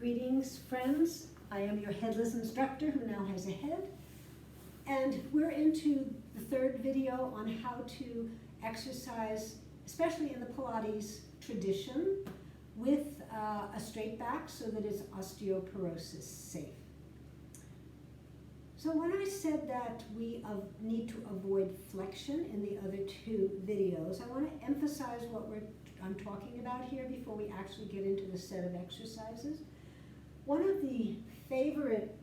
Greetings, friends. I am your headless instructor who now has a head. And we're into the third video on how to exercise, especially in the Pilates tradition, with a straight back so that it's osteoporosis safe. So when I said that we need to avoid flexion in the other two videos, I want to emphasize what I'm talking about here before we actually get into the set of exercises. One of the favorite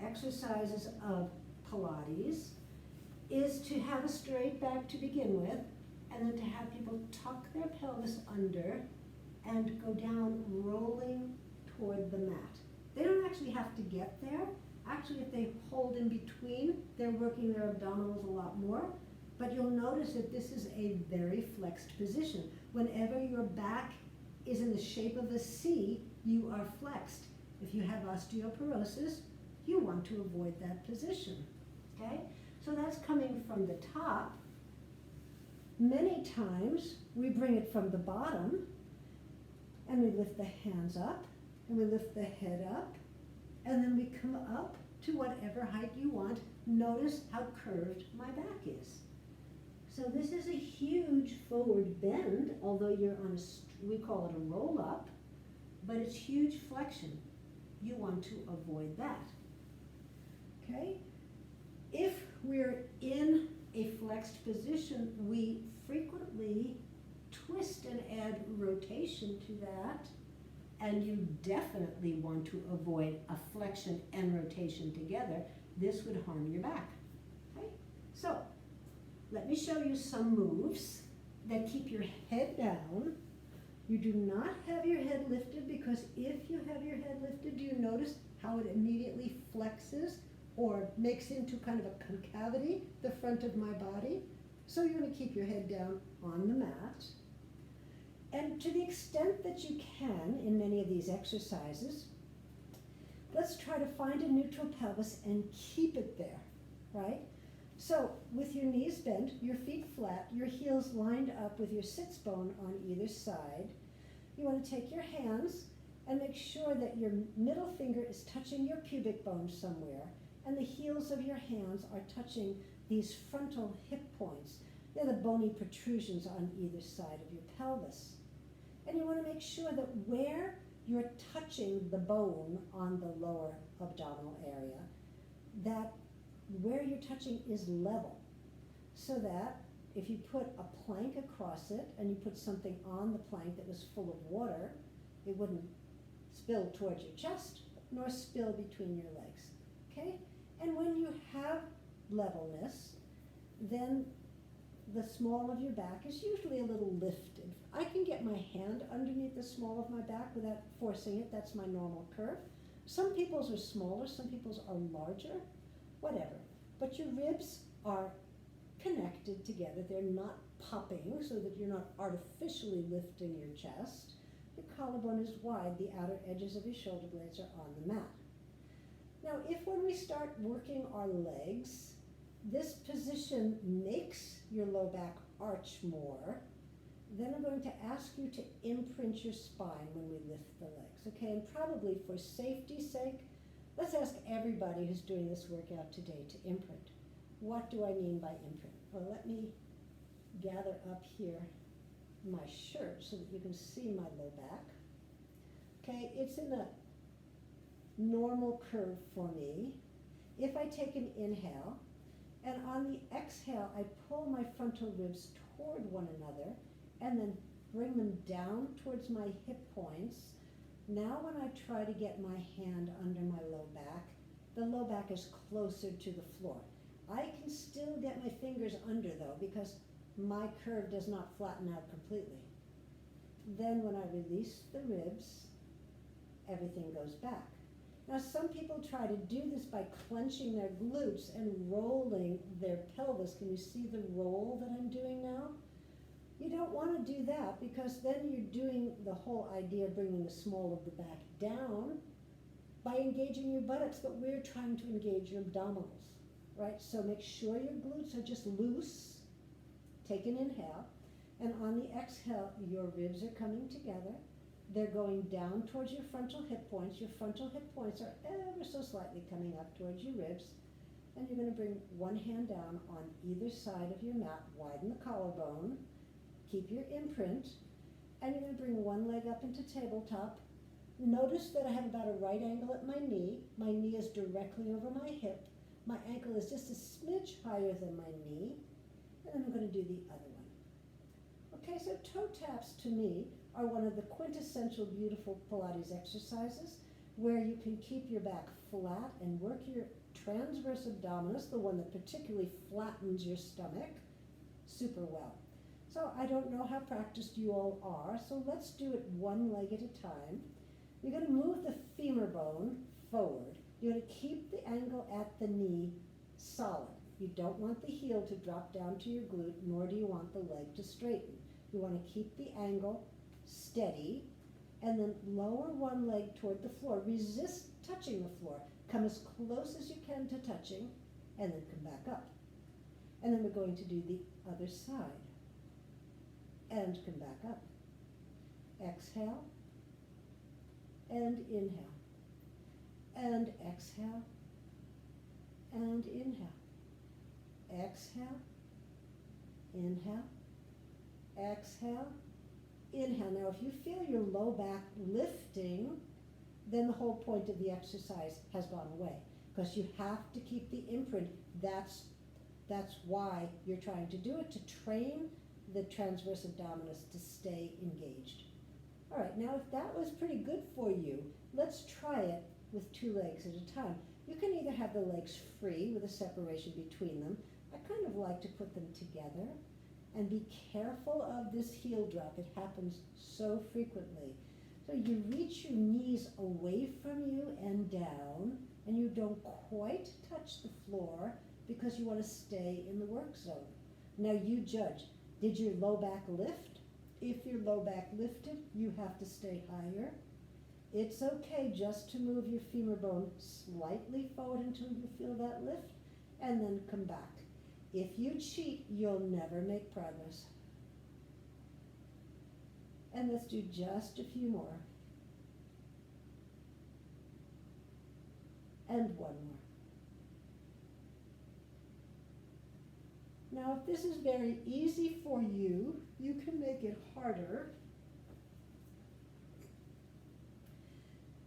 exercises of Pilates is to have a straight back to begin with, and then to have people tuck their pelvis under and go down rolling toward the mat. They don't actually have to get there. Actually, if they hold in between, they're working their abdominals a lot more. But you'll notice that this is a very flexed position. Whenever your back is in the shape of a C, you are flexed. If you have osteoporosis, you want to avoid that position, okay? So that's coming from the top. Many times, we bring it from the bottom, and we lift the hands up, and we lift the head up, and then we come up to whatever height you want. Notice how curved my back is. So this is a huge forward bend, although you're on we call it a roll up, but it's huge flexion. You want to avoid that, okay? If we're in a flexed position, we frequently twist and add rotation to that, and you definitely want to avoid a flexion and rotation together. This would harm your back, okay? So, let me show you some moves that keep your head down. You do not have your head lifted, because if you have your head lifted, do you notice how it immediately flexes or makes into kind of a concavity, the front of my body? So you're going to keep your head down on the mat. And to the extent that you can in many of these exercises, let's try to find a neutral pelvis and keep it there, right? So with your knees bent, your feet flat, your heels lined up with your sits bone on either side, you want to take your hands and make sure that your middle finger is touching your pubic bone somewhere, and the heels of your hands are touching these frontal hip points. They're the bony protrusions on either side of your pelvis. And you want to make sure that where you're touching the bone on the lower abdominal area, that where you're touching is level, so that if you put a plank across it and you put something on the plank that was full of water, it wouldn't spill towards your chest nor spill between your legs, okay? And when you have levelness, then the small of your back is usually a little lifted. I can get my hand underneath the small of my back without forcing it. That's my normal curve. Some people's are smaller, some people's are larger, whatever. But your ribs are connected together. They're not popping so that you're not artificially lifting your chest. Your collarbone is wide. The outer edges of your shoulder blades are on the mat. Now, if when we start working our legs, this position makes your low back arch more, then I'm going to ask you to imprint your spine when we lift the legs, okay? And probably for safety's sake, let's ask everybody who's doing this workout today to imprint. What do I mean by imprint? Well, let me gather up here my shirt so that you can see my low back. Okay, it's in a normal curve for me. If I take an inhale, and on the exhale, I pull my frontal ribs toward one another and then bring them down towards my hip points. Now when I try to get my hand under my low back, the low back is closer to the floor. I can still get my fingers under though, because my curve does not flatten out completely. Then when I release the ribs, everything goes back. Now some people try to do this by clenching their glutes and rolling their pelvis. Can you see the roll that I'm doing now? You don't want to do that, because then you're doing the whole idea of bringing the small of the back down by engaging your buttocks, but we're trying to engage your abdominals, right? So make sure your glutes are just loose. Take an inhale, and on the exhale, your ribs are coming together. They're going down towards your frontal hip points. Your frontal hip points are ever so slightly coming up towards your ribs. And you're going to bring one hand down on either side of your mat, widen the collarbone, keep your imprint, and you're going to bring one leg up into tabletop. Notice that I have about a right angle at my knee. My knee is directly over my hip. My ankle is just a smidge higher than my knee. And then I'm going to do the other one. Okay, so toe taps to me are one of the quintessential beautiful Pilates exercises where you can keep your back flat and work your transverse abdominis, the one that particularly flattens your stomach, super well. So I don't know how practiced you all are, so let's do it one leg at a time. You're going to move the femur bone forward. You're going to keep the angle at the knee solid. You don't want the heel to drop down to your glute, nor do you want the leg to straighten. You want to keep the angle steady, and then lower one leg toward the floor. Resist touching the floor. Come as close as you can to touching, and then come back up. And then we're going to do the other side. And come back up. Exhale, and inhale. And exhale, and inhale. Exhale, inhale, exhale, inhale. Now, if you feel your low back lifting, then the whole point of the exercise has gone away, because you have to keep the imprint. That's why you're trying to do it, to train the transverse abdominis to stay engaged. All right, now if that was pretty good for you, let's try it with two legs at a time. You can either have the legs free with a separation between them. I kind of like to put them together, and be careful of this heel drop. It happens so frequently. So you reach your knees away from you and down, and you don't quite touch the floor because you want to stay in the work zone. Now you judge. Did your low back lift? If your low back lifted, you have to stay higher. It's okay just to move your femur bone slightly forward until you feel that lift, and then come back. If you cheat, you'll never make progress. And let's do just a few more. And one more. Now, if this is very easy for you, you can make it harder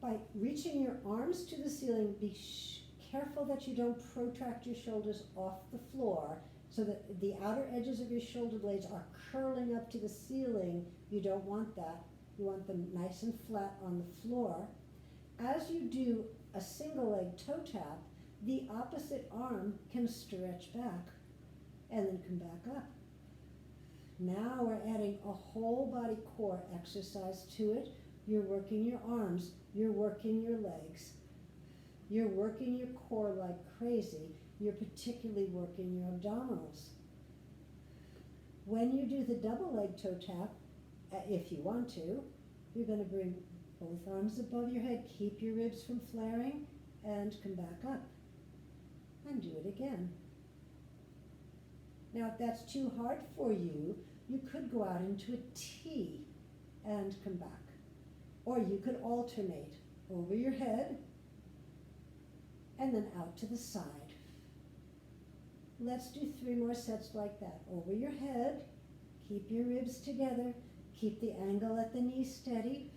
by reaching your arms to the ceiling. Be careful that you don't protract your shoulders off the floor so that the outer edges of your shoulder blades are curling up to the ceiling. You don't want that. You want them nice and flat on the floor. As you do a single leg toe tap, the opposite arm can stretch back and then come back up. Now we're adding a whole body core exercise to it. You're working your arms, you're working your legs, you're working your core like crazy. You're particularly working your abdominals. When you do the double leg toe tap, if you want to, you're going to bring both arms above your head, keep your ribs from flaring, and come back up. And do it again. Now, if that's too hard for you, you could go out into a T and come back. Or you could alternate over your head and then out to the side. Let's do 3 more sets like that. Over your head, keep your ribs together, keep the angle at the knee steady.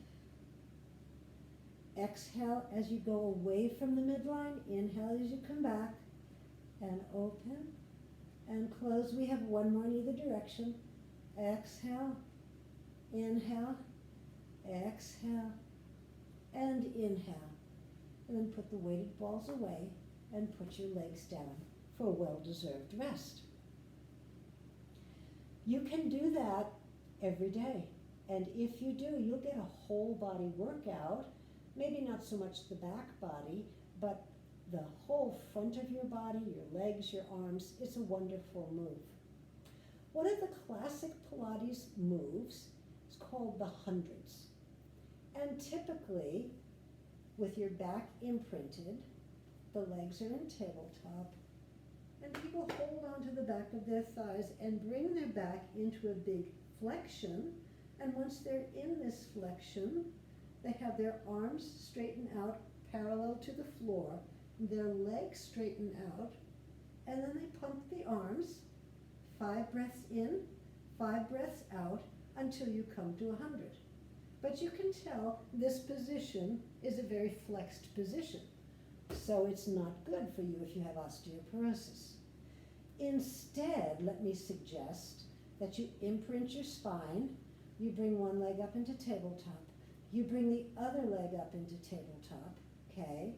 Exhale as you go away from the midline. Inhale as you come back, and open and close. We have one more in either direction. Exhale, inhale, exhale, and inhale. And then put the weighted balls away and put your legs down for a well-deserved rest. You can do that every day. And if you do, you'll get a whole body workout. Maybe not so much the back body, but the whole front of your body, your legs, your arms. It's a wonderful move. One of the classic Pilates moves is called the hundreds. And typically, with your back imprinted, the legs are in tabletop, and people hold onto the back of their thighs and bring their back into a big flexion And once they're in this flexion, they have their arms straightened out parallel to the floor, their legs straightened out, and then they pump the arms, 5 breaths in, 5 breaths out, until you come to 100. But you can tell this position is a very flexed position, so it's not good for you if you have osteoporosis. Instead, let me suggest that you imprint your spine, you bring one leg up into tabletop, you bring the other leg up into tabletop, okay?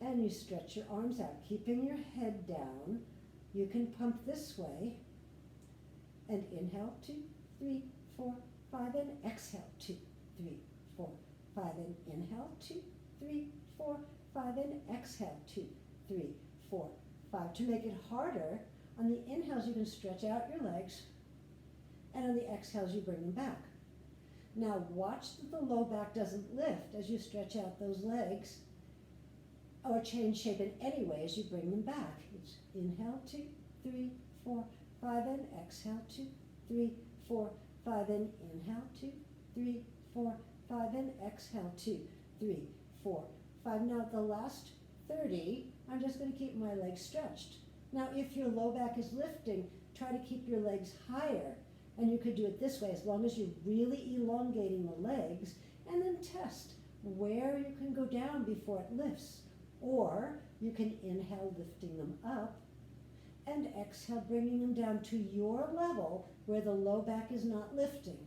And you stretch your arms out, keeping your head down. You can pump this way, and inhale, 2, 3, 4, 5, and exhale, 2, 3, 4, 5, and inhale, 2, 3, 4, 5, and exhale, 2, 3, 4, 5. To make it harder, on the inhales you can stretch out your legs, and on the exhales you bring them back. Now watch that the low back doesn't lift as you stretch out those legs, or change shape in any way as you bring them back. It's inhale, 2, 3, 4, 5, and exhale, 2, 3, 4, 5, and inhale, 2, 3, 4, 5, and exhale, 2, 3, 4, 5. Now the last 30, I'm just going to keep my legs stretched. Now if your low back is lifting, try to keep your legs higher. And you could do it this way, as long as you're really elongating the legs, and then test where you can go down before it lifts. Or you can inhale, lifting them up, and exhale, bringing them down to your level where the low back is not lifting.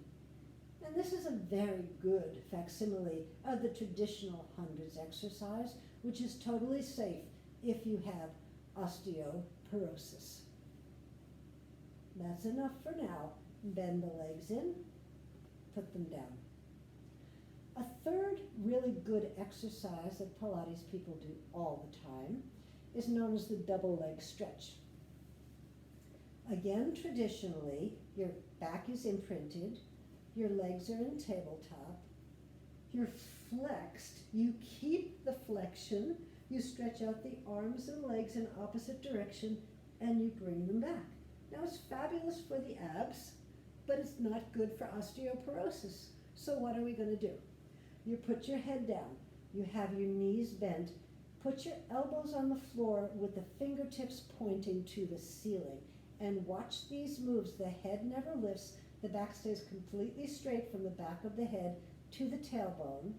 And this is a very good facsimile of the traditional hundreds exercise, which is totally safe if you have osteoporosis. That's enough for now. Bend the legs in, put them down. A third really good exercise that Pilates people do all the time is known as the double leg stretch. Again, traditionally, your back is imprinted, your legs are in tabletop, you're flexed, you keep the flexion, you stretch out the arms and legs in opposite direction, and you bring them back. Now it's fabulous for the abs, but it's not good for osteoporosis. So what are we going to do? You put your head down, you have your knees bent, put your elbows on the floor with the fingertips pointing to the ceiling, and watch these moves. The head never lifts, the back stays completely straight from the back of the head to the tailbone.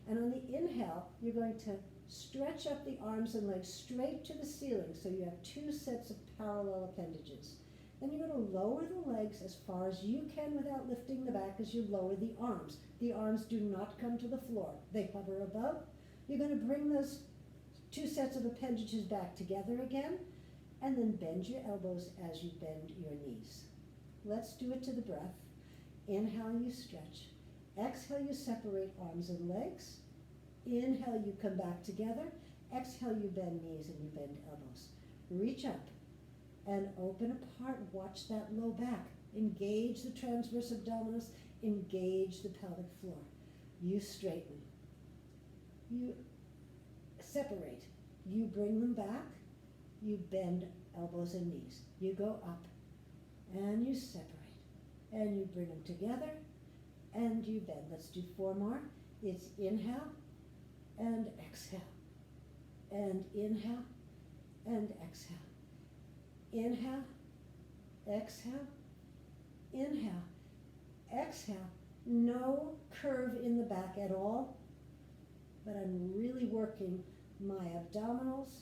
And on the inhale, you're going to stretch up the arms and legs straight to the ceiling, so you have 2 sets of parallel appendages. Then you're going to lower the legs as far as you can without lifting the back as you lower the arms. The arms do not come to the floor. They hover above. You're going to bring those 2 sets of appendages back together again, and then bend your elbows as you bend your knees. Let's do it to the breath. Inhale, you stretch. Exhale, you separate arms and legs. Inhale, you come back together. Exhale, you bend knees and you bend elbows. Reach up and open apart. Watch that low back. Engage the transverse abdominis. Engage the pelvic floor. You straighten. You separate. You bring them back. You bend elbows and knees. You go up and you separate. And you bring them together and you bend. Let's do 4 more. It's inhale and exhale. And inhale and exhale. Inhale, exhale, inhale, exhale. No curve in the back at all, but I'm really working my abdominals,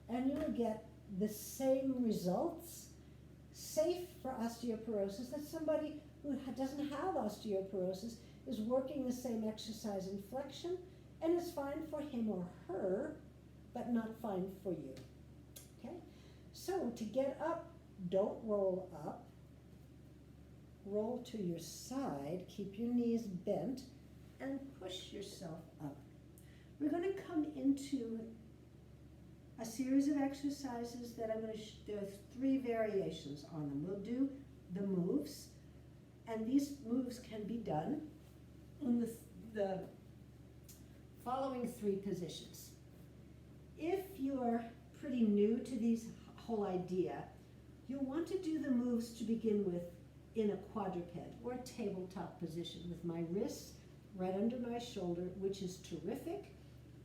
and you'll get the same results, safe for osteoporosis, that somebody who doesn't have osteoporosis is working the same exercise in flexion, and it's fine for him or her, but not fine for you. Okay? So to get up, don't roll up. Roll to your side, keep your knees bent, and push yourself up. We're going to come into a series of exercises that I'm going to, there are 3 variations on them. We'll do the moves, and these moves can be done in the following 3 positions. If you're pretty new to these whole idea, you'll want to do the moves to begin with in a quadruped or a tabletop position with my wrists right under my shoulder, which is terrific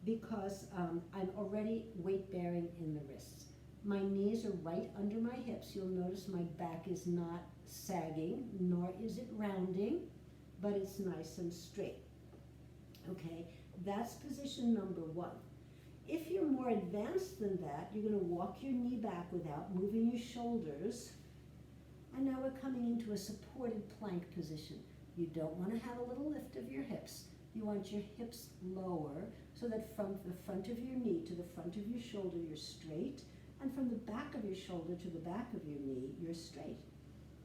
because I'm already weight bearing in the wrists. My knees are right under my hips. You'll notice my back is not sagging, nor is it rounding, but it's nice and straight. Okay, that's position number one. If you're more advanced than that, you're going to walk your knee back without moving your shoulders. And now we're coming into a supported plank position. You don't want to have a little lift of your hips. You want your hips lower so that from the front of your knee to the front of your shoulder, you're straight. And from the back of your shoulder to the back of your knee, you're straight.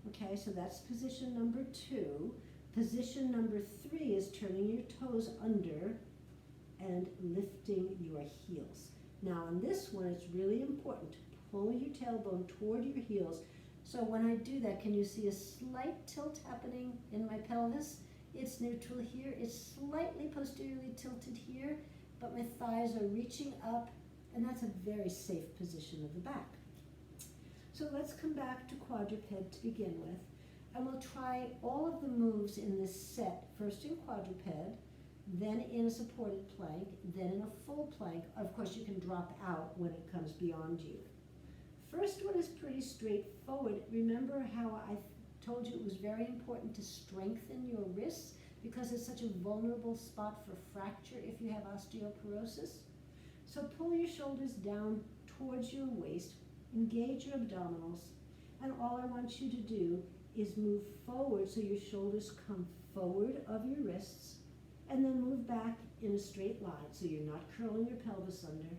Okay, so that's position number two. Position number three is turning your toes under and lifting your heels. Now on this one, it's really important to pull your tailbone toward your heels. So when I do that, can you see a slight tilt happening in my pelvis? It's neutral here. It's slightly posteriorly tilted here, but my thighs are reaching up, and that's a very safe position of the back. So let's come back to quadruped to begin with, and we'll try all of the moves in this set, first in quadruped, then in a supported plank, then in a full plank. Of course, you can drop out when it comes beyond you. First one is pretty straightforward. Remember how I told you it was very important to strengthen your wrists because it's such a vulnerable spot for fracture if you have osteoporosis? So pull your shoulders down towards your waist, engage your abdominals, and all I want you to do is move forward so your shoulders come forward of your wrists, and then move back in a straight line so you're not curling your pelvis under,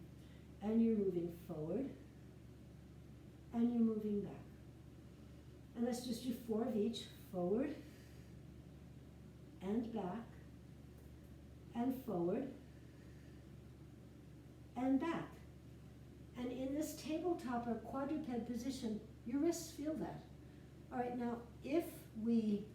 and you're moving forward, and you're moving back. And let's just do 4 of each. Forward, and back, and forward, and back. And in this tabletop or quadruped position, your wrists feel that. All right, now if we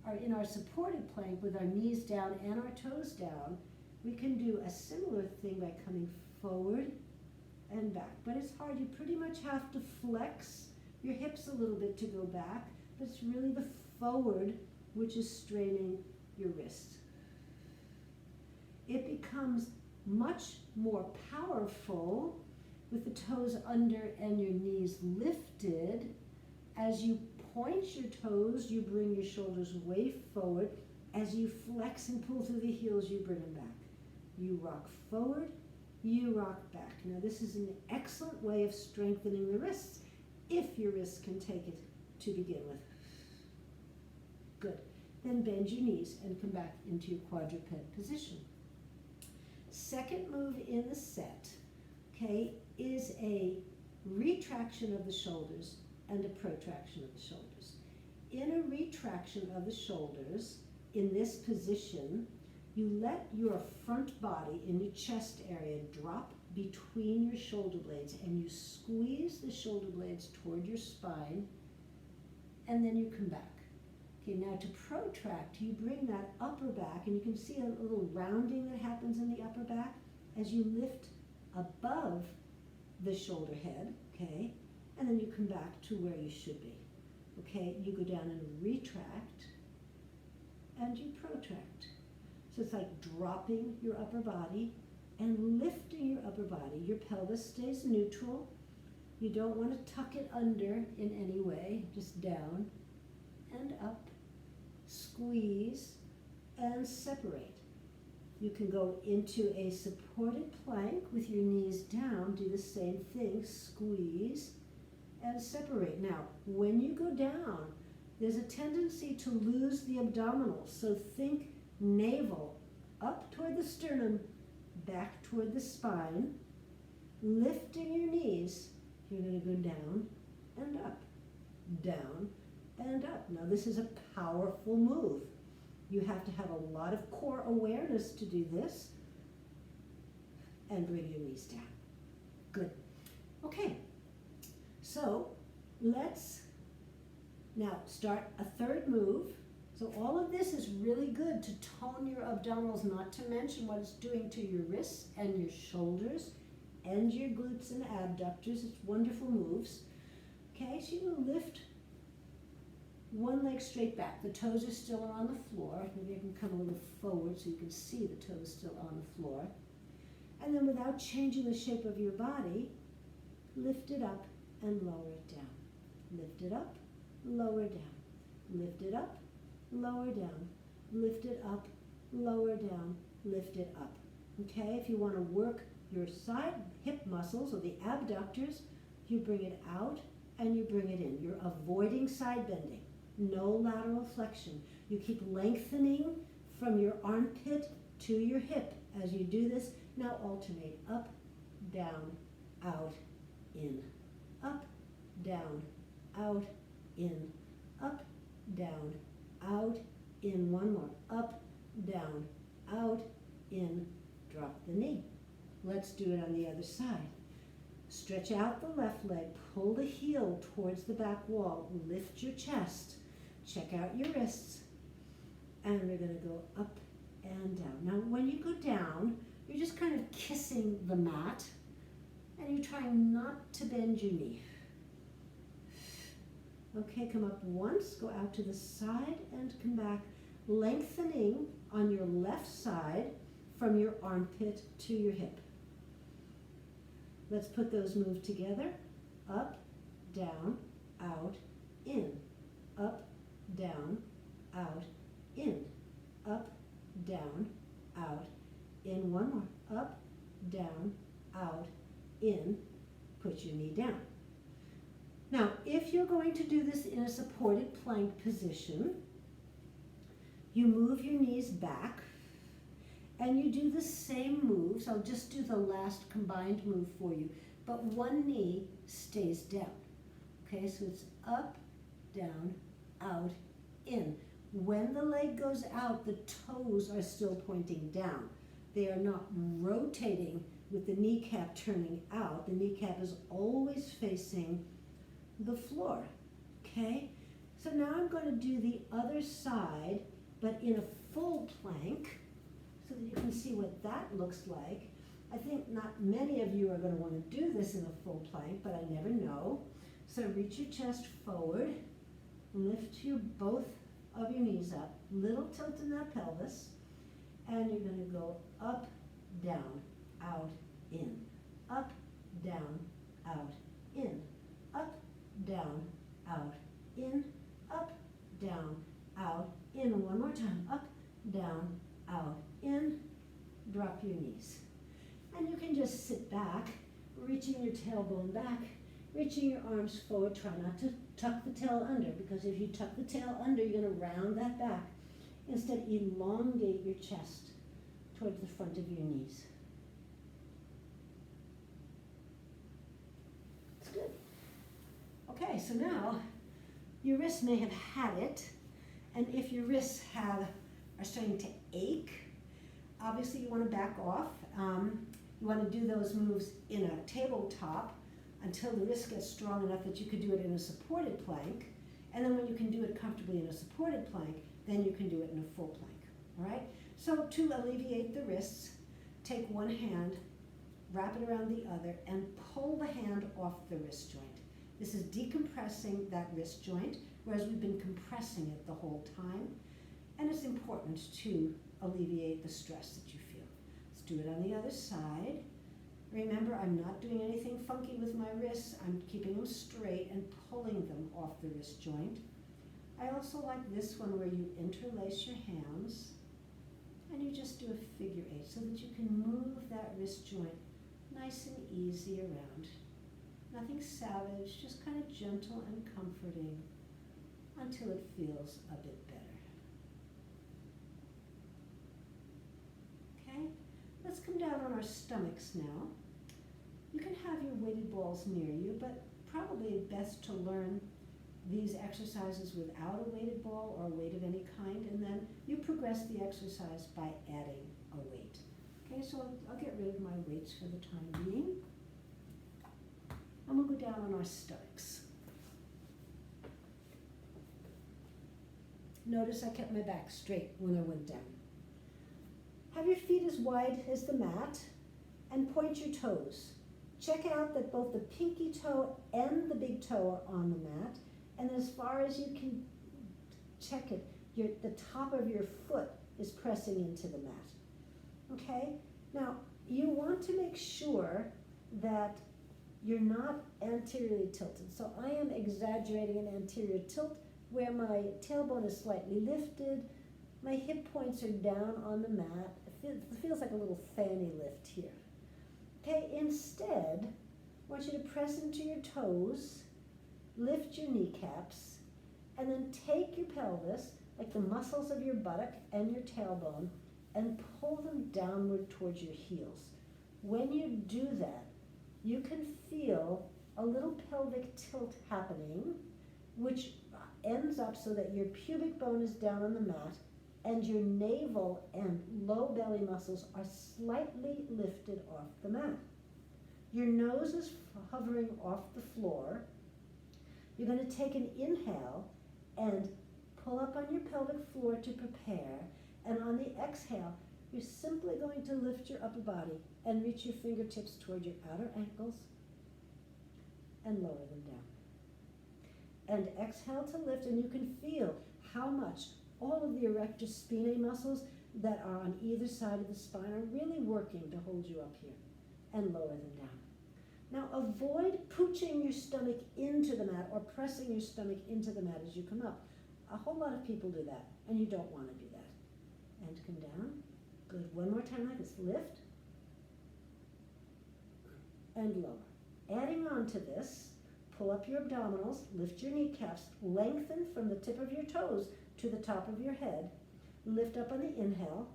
are in our supported plank with our knees down and our toes down, we can do a similar thing by coming forward and back. But it's hard. You pretty much have to flex your hips a little bit to go back, but it's really the forward which is straining your wrist. It becomes much more powerful with the toes under and your knees lifted. As you point your toes, you bring your shoulders way forward. As you flex and pull through the heels, you bring them back. You rock forward, you rock back. Now this is an excellent way of strengthening the wrists if your wrists can take it to begin with. Good. Then bend your knees and come back into your quadruped position. Second move in the set, okay, is a retraction of the shoulders and a protraction of the shoulders. In a retraction of the shoulders, in this position, you let your front body in your chest area drop between your shoulder blades, and you squeeze the shoulder blades toward your spine, and then you come back. Okay, now to protract, you bring that upper back, and you can see a little rounding that happens in the upper back as you lift above the shoulder head, okay, and then you come back to where you should be. Okay, you go down and retract, and you protract. So it's like dropping your upper body and lifting your upper body. Your pelvis stays neutral. You don't want to tuck it under in any way, just down and up, squeeze, and separate. You can go into a supported plank with your knees down, do the same thing, squeeze, and separate. Now, when you go down, there's a tendency to lose the abdominals, so think navel, up toward the sternum, back toward the spine, lifting your knees. You're going to go down and up, down and up. Now this is a powerful move. You have to have a lot of core awareness to do this, and bring your knees down. Good. Okay, so let's now start a third move. So all of this is really good to tone your abdominals, not to mention what it's doing to your wrists and your shoulders and your glutes and abductors. It's wonderful moves. Okay, so you lift one leg straight back. The toes are still on the floor. Maybe I can come a little forward so you can see the toes still on the floor. And then without changing the shape of your body, lift it up and lower it down. Lift it up, lower down. Lift it up, lower down. Lift it up, lower down. Lift it up. Okay, if you want to work your side hip muscles or the abductors, you bring it out and you bring it in. You're avoiding side bending. No lateral flexion. You keep lengthening from your armpit to your hip as you do this. Now alternate up, down, out, in. Up, down, out, in. Up, down, out, in. One more. Up, down, out, in. Drop the knee. Let's do it on the other side. Stretch out the left leg. Pull the heel towards the back wall. Lift your chest. Check out your wrists. And we're going to go up and down. Now, when you go down, you're just kind of kissing the mat. And you're trying not to bend your knee. Okay, come up once. Go out to the side and come back. Lengthening on your left side from your armpit to your hip. Let's put those moves together. Up, down, out, in. Up, down, out, in. Up, down, out, in. One more. Up, down, out, in. Put your knee down. Now, if you're going to do this in a supported plank position, you move your knees back and you do the same moves. I'll just do the last combined move for you, but one knee stays down. Okay, so it's up, down, out, in. When the leg goes out, the toes are still pointing down. They are not rotating with the kneecap turning out. The kneecap is always facing the floor. Okay, so now I'm going to do the other side, but in a full plank, so that you can see what that looks like. I think not many of you are going to want to do this in a full plank, but I never know. So reach your chest forward, lift both of your knees up, little tilt in that pelvis, and you're going to go up, down, out, in, up, down, out, in, up, down, out, in, up, down, out, in. One more time, up, down, out, in. Drop your knees. And you can just sit back, reaching your tailbone back, reaching your arms forward. Try not to tuck the tail under, because if you tuck the tail under, you're going to round that back. Instead, elongate your chest towards the front of your knees. It's good. Okay, so now your wrists may have had it, and if your wrists are starting to ache, obviously you want to back off. You want to do those moves in a tabletop until the wrist gets strong enough that you could do it in a supported plank, and then when you can do it comfortably in a supported plank, then you can do it in a full plank. All right? So to alleviate the wrists, take one hand, wrap it around the other, and pull the hand off the wrist joint. This is decompressing that wrist joint, whereas we've been compressing it the whole time. And it's important to alleviate the stress that you feel. Let's do it on the other side. Remember, I'm not doing anything funky with my wrists. I'm keeping them straight and pulling them off the wrist joint. I also like this one where you interlace your hands and you just do a figure eight so that you can move that wrist joint nice and easy around. Nothing savage, just kind of gentle and comforting until it feels a bit better. Okay, let's come down on our stomachs now. You can have your weighted balls near you, but probably best to learn these exercises without a weighted ball or a weight of any kind, and then you progress the exercise by adding a weight. Okay, so I'll get rid of my weights for the time being. And we'll go down on our stomachs. Notice I kept my back straight when I went down. Have your feet as wide as the mat and point your toes. Check out that both the pinky toe and the big toe are on the mat, and as far as you can check it. The top of your foot is pressing into the mat. Okay? Now, you want to make sure that you're not anteriorly tilted. So I am exaggerating an anterior tilt where my tailbone is slightly lifted, my hip points are down on the mat. It feels like a little fanny lift here. Okay, instead, I want you to press into your toes, lift your kneecaps, and then take your pelvis, like the muscles of your buttock and your tailbone, and pull them downward towards your heels. When you do that, you can feel a little pelvic tilt happening, which ends up so that your pubic bone is down on the mat and your navel and low belly muscles are slightly lifted off the mat. Your nose is hovering off the floor. You're going to take an inhale and pull up on your pelvic floor to prepare, and on the exhale, you're simply going to lift your upper body and reach your fingertips toward your outer ankles and lower them down. And exhale to lift, and you can feel how much all of the erector spinae muscles that are on either side of the spine are really working to hold you up here, and lower them down. Now avoid pooching your stomach into the mat or pressing your stomach into the mat as you come up. A whole lot of people do that, and you don't want to do that. And come down. Good. One more time like this. Lift and lower. Adding on to this, pull up your abdominals, lift your kneecaps, lengthen from the tip of your toes to the top of your head. Lift up on the inhale.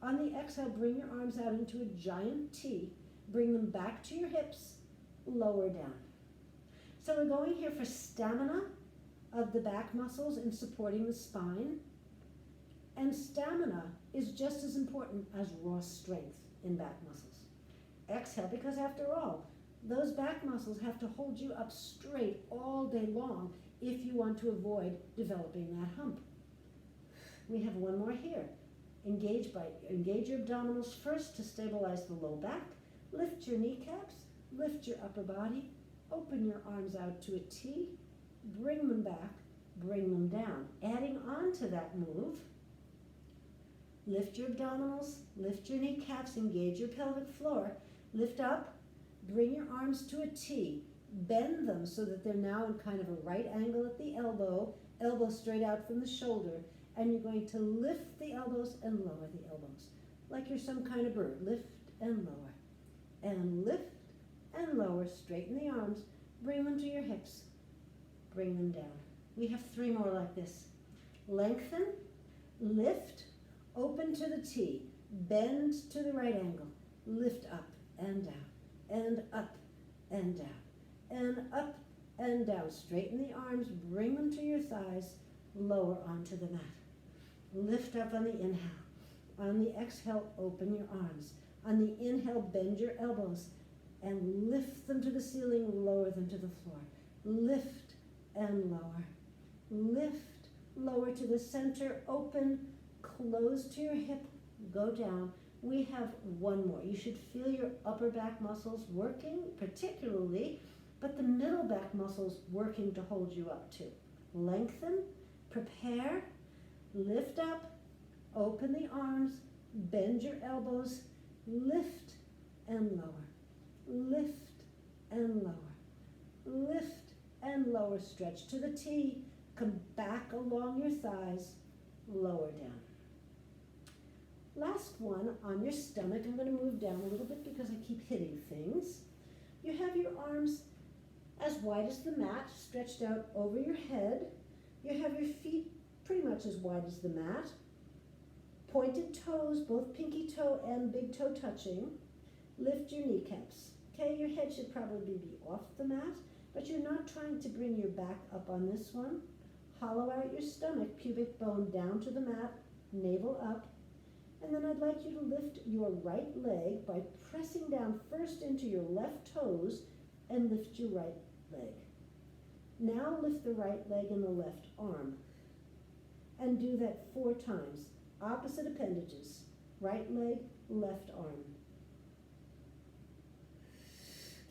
On the exhale, bring your arms out into a giant T. Bring them back to your hips. Lower down. So we're going here for stamina of the back muscles in supporting the spine. And stamina is just as important as raw strength in back muscles. Exhale, because after all, those back muscles have to hold you up straight all day long if you want to avoid developing that hump. We have one more here. Engage your abdominals first to stabilize the low back. Lift your kneecaps, lift your upper body, open your arms out to a T, bring them back, bring them down. Adding on to that move, lift your abdominals, lift your kneecaps, engage your pelvic floor, lift up, bring your arms to a T, bend them so that they're now in kind of a right angle at the elbow, elbow straight out from the shoulder, and you're going to lift the elbows and lower the elbows, like you're some kind of bird. Lift and lower, and lift and lower, straighten the arms, bring them to your hips, bring them down. We have three more like this. Lengthen, lift, open to the T, bend to the right angle, lift up and down, and up and down, and up and down. Straighten the arms, bring them to your thighs, lower onto the mat. Lift up on the inhale. On the exhale, open your arms. On the inhale, bend your elbows and lift them to the ceiling, lower them to the floor. Lift and lower. Lift, lower to the center, open, close to your hip, go down. We have one more. You should feel your upper back muscles working particularly, but the middle back muscles working to hold you up too. Lengthen, prepare, lift up, open the arms, bend your elbows, lift and lower, lift and lower, lift and lower. Stretch to the T, come back along your thighs, lower down. Last one, on your stomach. I'm going to move down a little bit because I keep hitting things. You have your arms as wide as the mat, stretched out over your head. You have your feet pretty much as wide as the mat. Pointed toes, both pinky toe and big toe touching. Lift your kneecaps. Okay, your head should probably be off the mat, but you're not trying to bring your back up on this one. Hollow out your stomach, pubic bone down to the mat, navel up. And then I'd like you to lift your right leg by pressing down first into your left toes and lift your right leg. Now lift the right leg and the left arm. And do that 4 times. Opposite appendages. Right leg, left arm.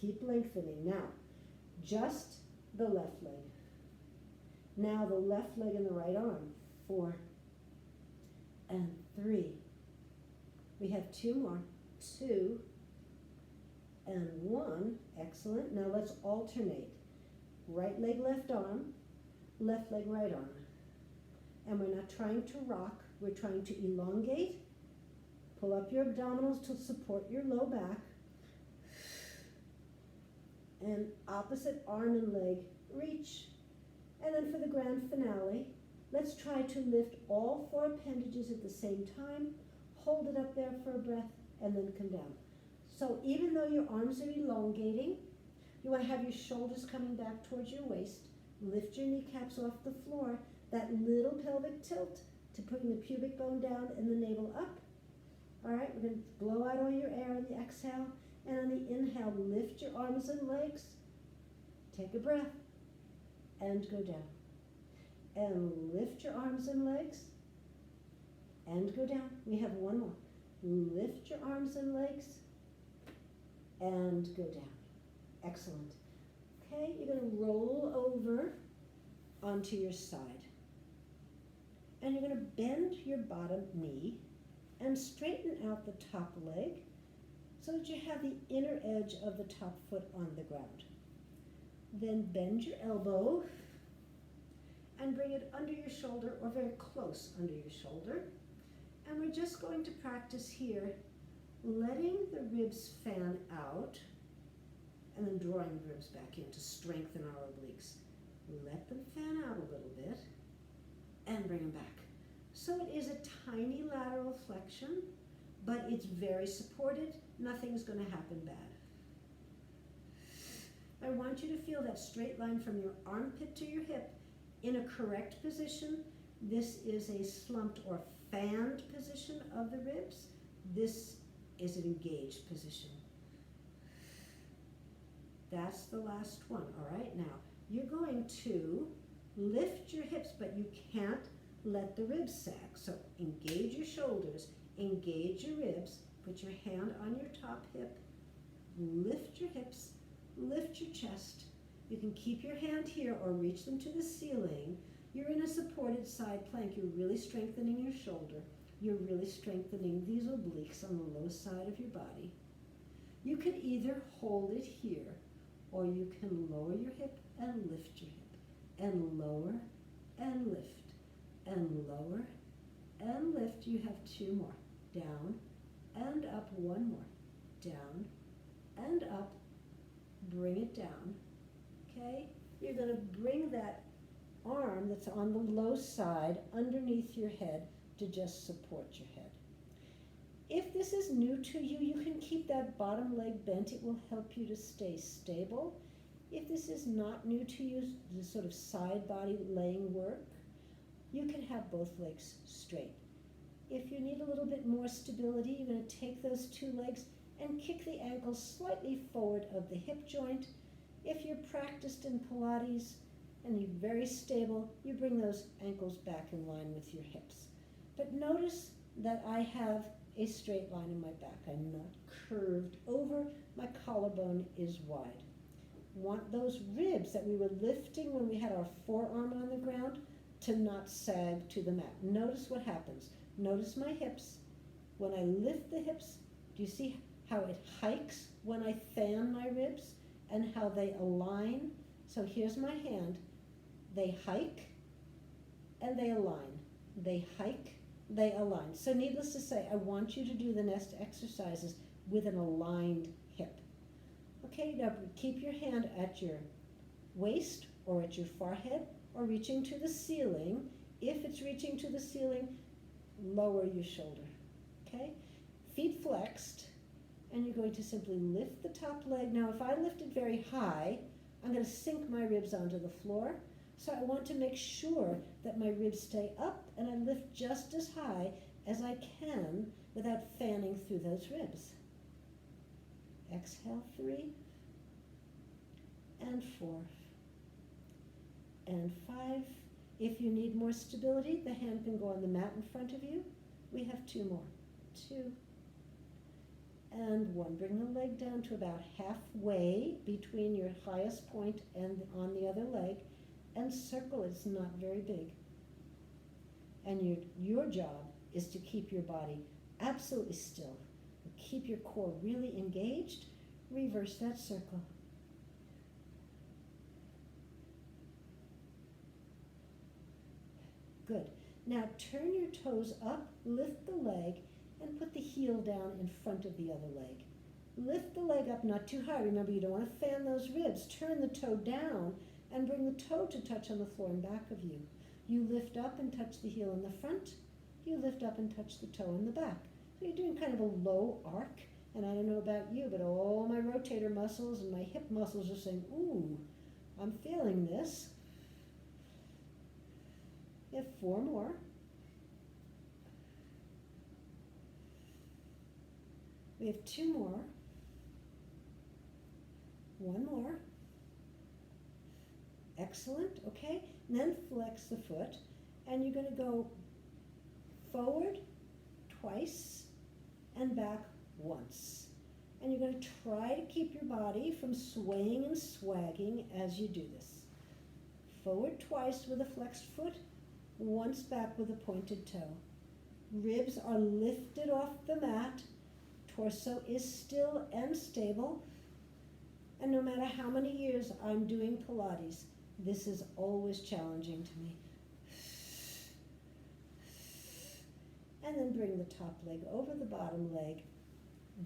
Keep lengthening. Now, just the left leg. Now the left leg and the right arm. 4, and 3. We have 2 more. 2 and 1. Excellent. Now let's alternate. Right leg, left arm, left leg, right arm. And we're not trying to rock, we're trying to elongate. Pull up your abdominals to support your low back. And opposite arm and leg, reach. And then for the grand finale, let's try to lift all 4 appendages at the same time. Hold it up there for a breath, and then come down. So even though your arms are elongating, you want to have your shoulders coming back towards your waist. Lift your kneecaps off the floor. That little pelvic tilt to putting the pubic bone down and the navel up. All right, we're going to blow out all your air on the exhale. And on the inhale, lift your arms and legs. Take a breath. And go down. And lift your arms and legs. And go down. We have one more. Lift your arms and legs. And go down. Excellent. Okay, you're going to roll over onto your side. And you're going to bend your bottom knee and straighten out the top leg so that you have the inner edge of the top foot on the ground. Then bend your elbow and bring it under your shoulder or very close under your shoulder. And we're just going to practice here letting the ribs fan out and then drawing the ribs back in to strengthen our obliques. Let them fan out a little bit and bring them back. So it is a tiny lateral flexion, but it's very supported. Nothing's going to happen bad. I want you to feel that straight line from your armpit to your hip in a correct position. This is a slumped or fanned position of the ribs. This is an engaged position. That's the last one. All right, now you're going to lift your hips, but you can't let the ribs sag. So engage your shoulders, engage your ribs, put your hand on your top hip, lift your hips, lift your chest. You can keep your hand here or reach them to the ceiling. You're in a supported side plank. You're really strengthening your shoulder. You're really strengthening these obliques on the low side of your body. You can either hold it here or you can lower your hip and lift your hip and lower and lift and lower and lift. You have 2 more. Down and up, 1 more. Down and up. Bring it down. Okay? You're going to bring that arm that's on the low side underneath your head to just support your head. If this is new to you, you can keep that bottom leg bent. It will help you to stay stable. If this is not new to you, the sort of side body laying work, you can have both legs straight. If you need a little bit more stability, you're going to take those 2 legs and kick the ankles slightly forward of the hip joint. If you're practiced in Pilates and you're very stable, you bring those ankles back in line with your hips. But notice that I have a straight line in my back. I'm not curved over. My collarbone is wide. Want those ribs that we were lifting when we had our forearm on the ground to not sag to the mat. Notice what happens. Notice my hips. When I lift the hips, do you see how it hikes when I fan my ribs and how they align? So here's my hand. They hike and they align. They hike, they align. So needless to say, I want you to do the next exercises with an aligned hip. Okay, now keep your hand at your waist or at your forehead or reaching to the ceiling. If it's reaching to the ceiling, lower your shoulder. Okay? Feet flexed, and you're going to simply lift the top leg. Now, if I lift it very high, I'm going to sink my ribs onto the floor. So I want to make sure that my ribs stay up and I lift just as high as I can without fanning through those ribs. Exhale, 3 and 4 and 5. If you need more stability, the hand can go on the mat in front of you. We have 2 more. 2 and 1. Bring the leg down to about halfway between your highest point and on the other leg, and circle. It's not very big. And your job is to keep your body absolutely still. Keep your core really engaged. Reverse that circle. Good. Now turn your toes up, lift the leg, and put the heel down in front of the other leg. Lift the leg up, not too high. Remember, you don't want to fan those ribs. Turn the toe down and bring the toe to touch on the floor in back of you. You lift up and touch the heel in the front. You lift up and touch the toe in the back. So you're doing kind of a low arc. And I don't know about you, but all my rotator muscles and my hip muscles are saying, ooh, I'm feeling this. We have 4 more. We have 2 more. 1 more. Excellent, okay? And then flex the foot, and you're going to go forward twice and back once. And you're going to try to keep your body from swaying and swagging as you do this. Forward twice with a flexed foot, once back with a pointed toe. Ribs are lifted off the mat. Torso is still and stable. And no matter how many years I'm doing Pilates, this is always challenging to me. And then bring the top leg over the bottom leg.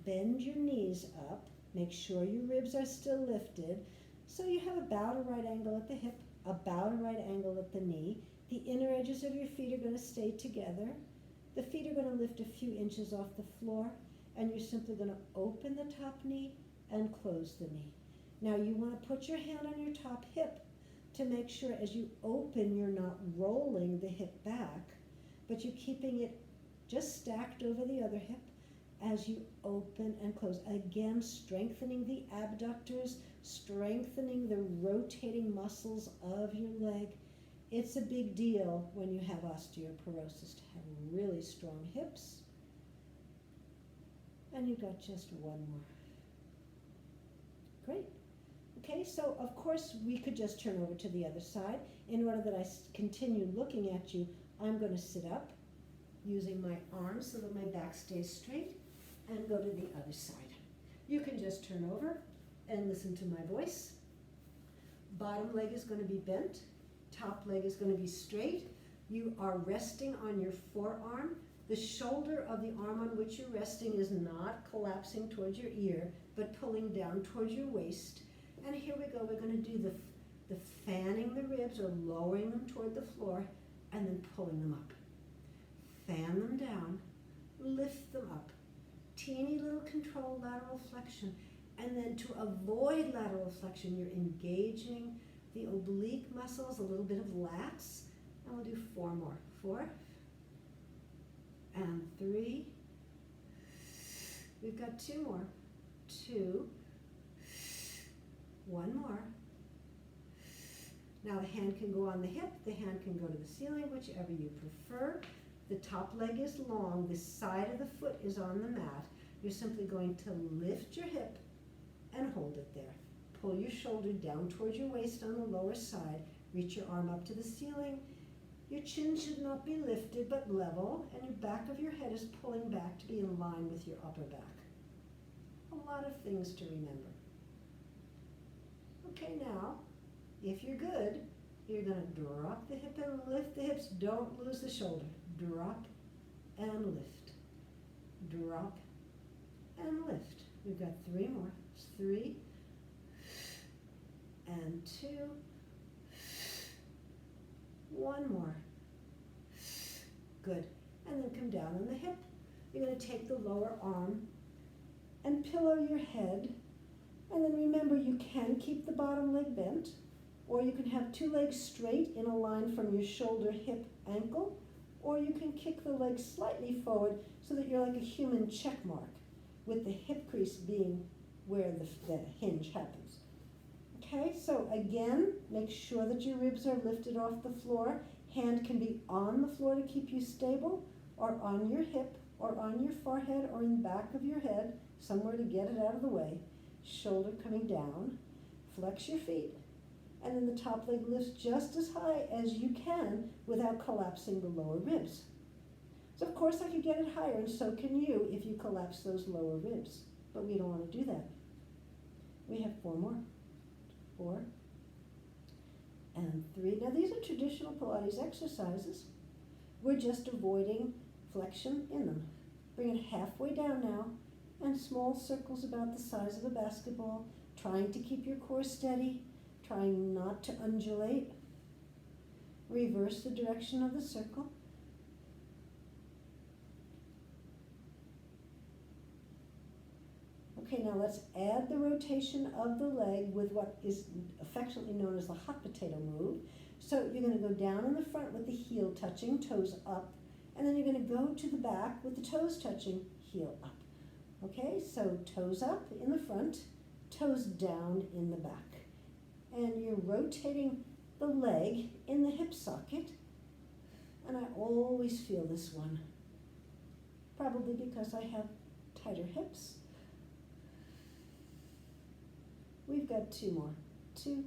Bend your knees up. Make sure your ribs are still lifted. So you have about a right angle at the hip, about a right angle at the knee. The inner edges of your feet are going to stay together. The feet are going to lift a few inches off the floor, and you're simply going to open the top knee and close the knee. Now you want to put your hand on your top hip to make sure as you open you're not rolling the hip back, but you're keeping it just stacked over the other hip as you open and close. Again, strengthening the abductors, strengthening the rotating muscles of your leg. It's a big deal when you have osteoporosis to have really strong hips. And you've got just 1 more. Great. Okay, so of course we could just turn over to the other side. In order that I continue looking at you, I'm going to sit up using my arms so that my back stays straight and go to the other side. You can just turn over and listen to my voice. Bottom leg is going to be bent. Top leg is going to be straight. You are resting on your forearm. The shoulder of the arm on which you're resting is not collapsing towards your ear, but pulling down towards your waist. And here we go. We're going to do the fanning the ribs or lowering them toward the floor and then pulling them up. Fan them down, lift them up. Teeny little controlled lateral flexion. And then to avoid lateral flexion, you're engaging the oblique muscles, a little bit of lats. And we'll do 4 more. 4 and 3. We've got 2 more. 2. 1 more. Now the hand can go on the hip, the hand can go to the ceiling, whichever you prefer. The top leg is long, the side of the foot is on the mat. You're simply going to lift your hip and hold it there. Pull your shoulder down towards your waist on the lower side. Reach your arm up to the ceiling. Your chin should not be lifted but level, and your back of your head is pulling back to be in line with your upper back. A lot of things to remember. Okay, now, if you're good, you're going to drop the hip and lift the hips. Don't lose the shoulder. Drop and lift. Drop and lift. We've got 3 more. 3 and 2. 1 more. Good. And then come down on the hip. You're going to take the lower arm and pillow your head. And then remember, you can keep the bottom leg bent, or you can have 2 legs straight in a line from your shoulder, hip, ankle, or you can kick the legs slightly forward so that you're like a human check mark, with the hip crease being where the hinge happens. Okay, so again, make sure that your ribs are lifted off the floor. Hand can be on the floor to keep you stable, or on your hip, or on your forehead, or in the back of your head, somewhere to get it out of the way. Shoulder coming down. Flex your feet. and then the top leg lifts just as high as you can without collapsing the lower ribs. So of course I could get it higher, and so can you if you collapse those lower ribs, but we don't want to do that. We have 4 more. 4 and 3. Now these are traditional Pilates exercises. We're just avoiding flexion in them. Bring it halfway down now, and small circles about the size of a basketball, trying to keep your core steady, trying not to undulate. Reverse the direction of the circle. Okay, now let's add the rotation of the leg with what is affectionately known as the hot potato move. So you're going to go down in the front with the heel touching, toes up, and then you're going to go to the back with the toes touching, heel up. Okay, so toes up in the front, toes down in the back. And you're rotating the leg in the hip socket, and I always feel this one, probably because I have tighter hips. We've got 2 more. 2.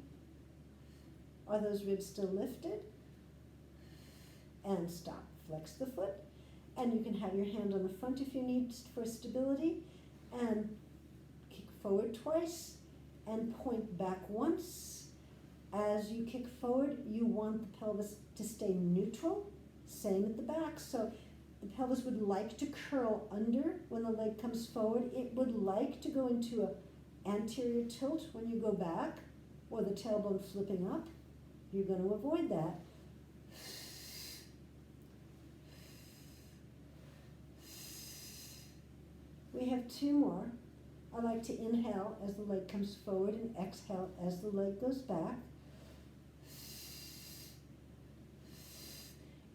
Are those ribs still lifted? And stop. Flex the foot. And you can have your hand on the front if you need for stability. And kick forward twice and point back once. As you kick forward, you want the pelvis to stay neutral. Same at the back. So the pelvis would like to curl under when the leg comes forward. It would like to go into a anterior tilt when you go back, or the tailbone flipping up. You're going to avoid that. We have 2 more. I like to inhale as the leg comes forward and exhale as the leg goes back.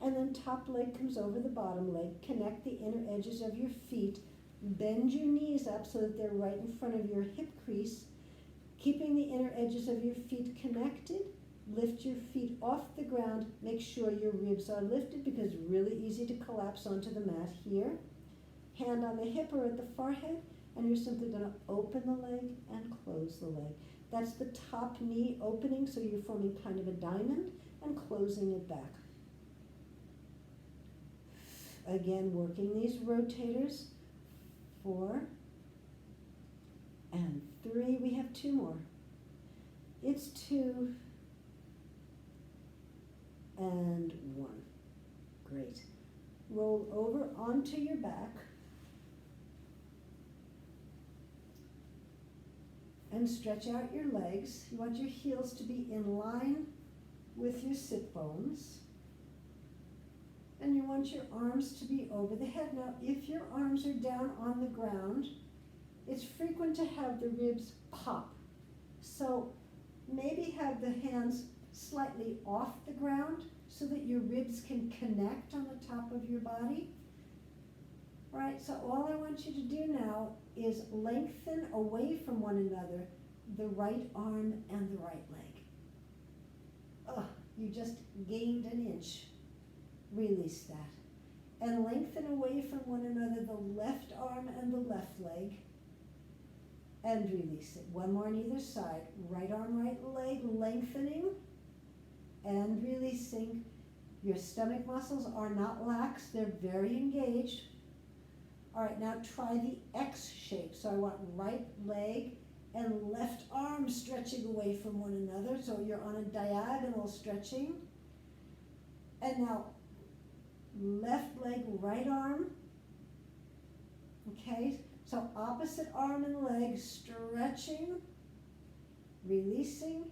And then top leg comes over the bottom leg. Connect the inner edges of your feet. Bend your knees up so that they're right in front of your hip crease. Keeping the inner edges of your feet connected. Lift your feet off the ground. Make sure your ribs are lifted because it's really easy to collapse onto the mat here. Hand on the hip or at the forehead, and you're simply going to open the leg and close the leg. That's the top knee opening, so you're forming kind of a diamond and closing it back. Again, working these rotators. 4 and 3. We have 2 more. It's 2 and 1. Great. Roll over onto your back and stretch out your legs. You want your heels to be in line with your sit bones. And you want your arms to be over the head. Now, if your arms are down on the ground, it's frequent to have the ribs pop. So maybe have the hands slightly off the ground so that your ribs can connect on the top of your body. All right, so all I want you to do now is lengthen away from one another the right arm and the right leg. Oh, you just gained an inch. Release that. And lengthen away from one another the left arm and the left leg. And release it. 1 more on either side. Right arm, right leg, lengthening and releasing. Your stomach muscles are not lax. They're very engaged. All right, now try the X shape. So I want right leg and left arm stretching away from one another. So you're on a diagonal stretching. And now left leg, right arm. Okay, so opposite arm and leg stretching, releasing,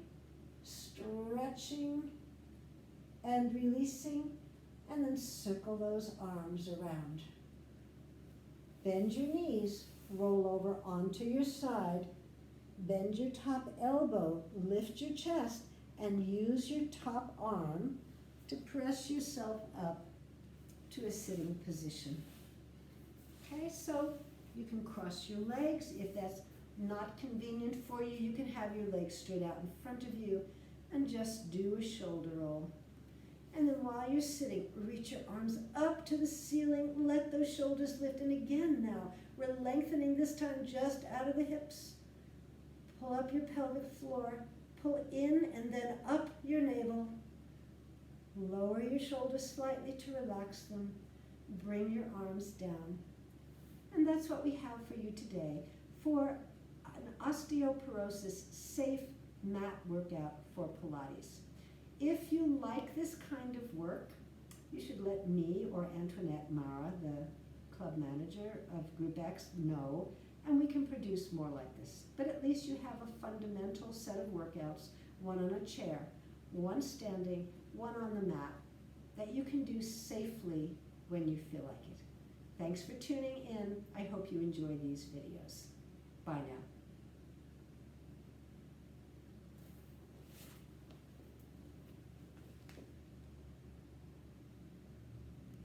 stretching, and releasing, and then circle those arms around. Bend your knees, roll over onto your side, bend your top elbow, lift your chest, and use your top arm to press yourself up to a sitting position. Okay, so you can cross your legs. If that's not convenient for you, you can have your legs straight out in front of you and just do a shoulder roll. And then while you're sitting, reach your arms up to the ceiling, let those shoulders lift. And again now, we're lengthening this time just out of the hips. Pull up your pelvic floor, Pull in and then up your navel. Lower your shoulders slightly to relax them. Bring your arms down. And that's what we have for you today for an osteoporosis safe mat workout for Pilates. If you like this kind of work, you should let me or Antoinette Mara, the club manager of Group X, know, and we can produce more like this. But at least you have a fundamental set of workouts, one on a chair, one standing, one on the mat, that you can do safely when you feel like it. Thanks for tuning in. I hope you enjoy these videos. Bye now.